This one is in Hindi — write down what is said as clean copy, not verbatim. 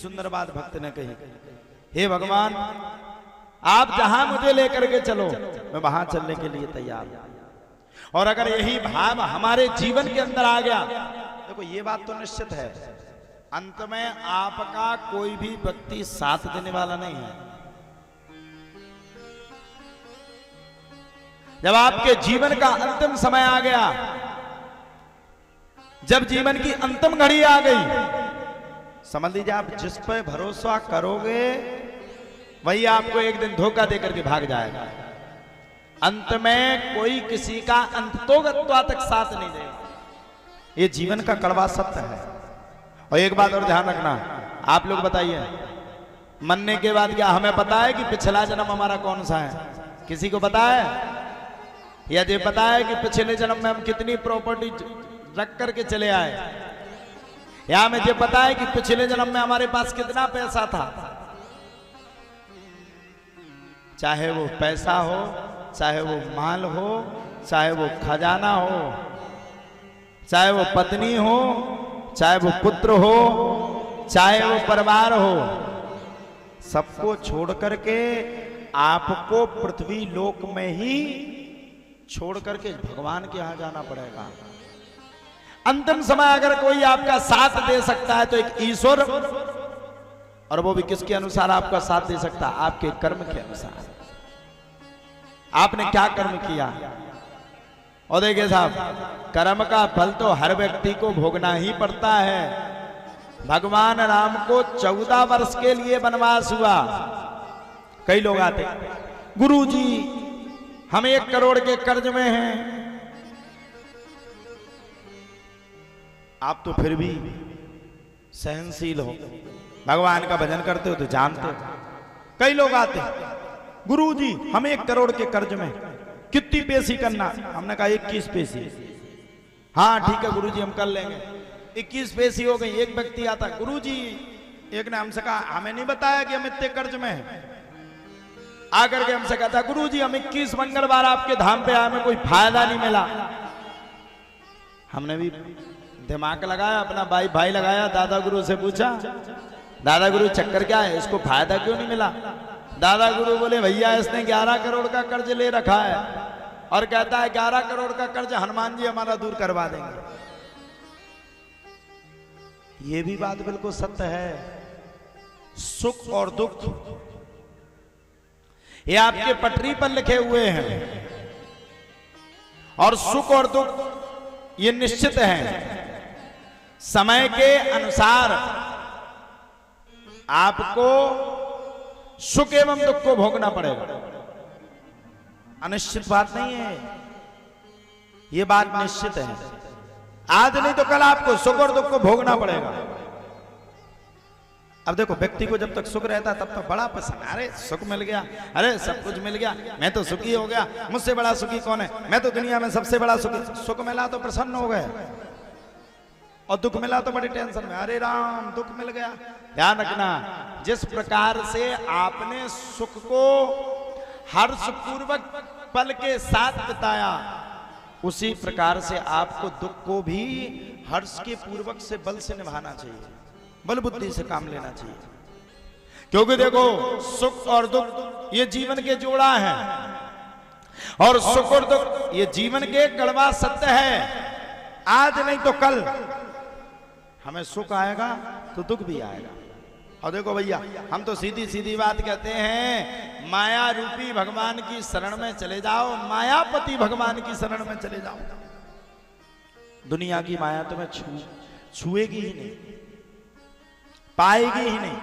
सुंदर बात भक्त ने कही, हे भगवान आप जहां मुझे लेकर के चलो मैं वहां चलने के लिए तैयार हूं। और अगर यही भाव हमारे जीवन के अंदर आ गया, देखो ये बात तो निश्चित है, अंत में आपका कोई भी व्यक्ति साथ देने वाला नहीं है। जब आपके जीवन का अंतिम समय आ गया, जब जीवन की अंतिम घड़ी आ गई, समझ लीजिए आप जिस पर भरोसा करोगे वही आपको एक दिन धोखा देकर के भाग जाएगा। अंत में कोई किसी का अंततोगत्वा तक साथ नहीं देगा। ये जीवन का कड़वा सत्य है। और एक बात और ध्यान रखना, आप लोग बताइए, मरने के बाद क्या हमें पता है कि पिछला जन्म हमारा कौन सा है? किसी को पता है? या ये पता है कि पिछले जन्म में हम कितनी प्रॉपर्टी रख करके चले आए? या हमें ये पता है कि पिछले जन्म में हमारे पास कितना पैसा था? चाहे वो पैसा हो, चाहे वो माल हो, चाहे वो खजाना हो, चाहे वो पत्नी हो, चाहे वो पुत्र हो, चाहे वो परिवार हो, सबको छोड़ करके आपको पृथ्वी लोक में ही छोड़ करके भगवान के यहां जाना पड़ेगा। अंतिम समय अगर कोई आपका साथ दे सकता है तो एक ईश्वर, और वो भी किसके अनुसार आपका साथ दे सकता है? आपके कर्म के अनुसार। आपने क्या कर्म किया? और देखिए साहब, कर्म का फल तो हर व्यक्ति को भोगना ही पड़ता है। भगवान राम को 14 वर्ष के लिए वनवास हुआ। कई लोग आते, गुरुजी हम 1 करोड़ के कर्ज में हैं। आप तो फिर भी सहनशील हो, भगवान का भजन करते हो तो जानते हो। कई लोग आते, गुरुजी हम 1 करोड़ के कर्ज में, कितनी पेशी करना? हमने कहा 21 पेशी। हाँ ठीक है गुरुजी हम कर लेंगे। 21 पेशी हो गई। एक व्यक्ति आता, गुरुजी, एक ने हमसे कहा हमें नहीं बताया कि हम इतने कर्ज में हैं। आकर के हमसे कहता, गुरुजी हम 21 मंगलवार आपके धाम पे आए, हमें कोई फायदा नहीं मिला। हमने भी दिमाग लगाया, अपना भाई लगाया, दादा गुरु से पूछा, दादा गुरु चक्कर क्या है, इसको फायदा क्यों नहीं मिला? दादा गुरु बोले, भैया इसने 11 करोड़ का कर्ज ले रखा है और कहता है 11 करोड़ का कर्ज हनुमान जी हमारा दूर करवा देंगे। ये भी बात बिल्कुल सत्य है। सुख और दुख ये आपके पटरी पर लिखे हुए हैं, और सुख और दुख ये निश्चित है। समय के अनुसार आपको सुख एवं दुख को भोगना पड़ेगा। अनिश्चित बात नहीं है, ये बात निश्चित है। आज नहीं तो कल आपको सुख और दुख को भोगना पड़ेगा। अब देखो, व्यक्ति को जब तक सुख रहता है तब तक बड़ा पसंद, अरे सुख मिल गया, अरे सब कुछ मिल गया, मैं तो सुखी हो गया, मुझसे बड़ा सुखी कौन है, मैं तो दुनिया में सबसे बड़ा सुखी। सुख मिला तो प्रसन्न हो गए, और दुख मिला तो बड़ी टेंशन में, अरे राम दुख मिल गया। ध्यान रखना, जिस प्रकार से आपने सुख को हर्षपूर्वक पल के साथ बिताया, उसी प्रकार से आपको दुख को भी हर्ष के पूर्वक से बल से निभाना चाहिए, बल बुद्धि से काम लेना चाहिए। क्योंकि देखो, सुख और दुख ये जीवन के जोड़ा है, और सुख और दुख ये जीवन के कड़वा सत्य है। आज नहीं तो कल हमें सुख आएगा तो दुख भी आएगा। और देखो भैया, हम तो सीधी सीधी बात कहते हैं, माया रूपी भगवान की शरण में चले जाओ, मायापति भगवान की शरण में चले जाओ। दुनिया की माया तुम्हें छुएगी ही नहीं, पाएगी ही नहीं।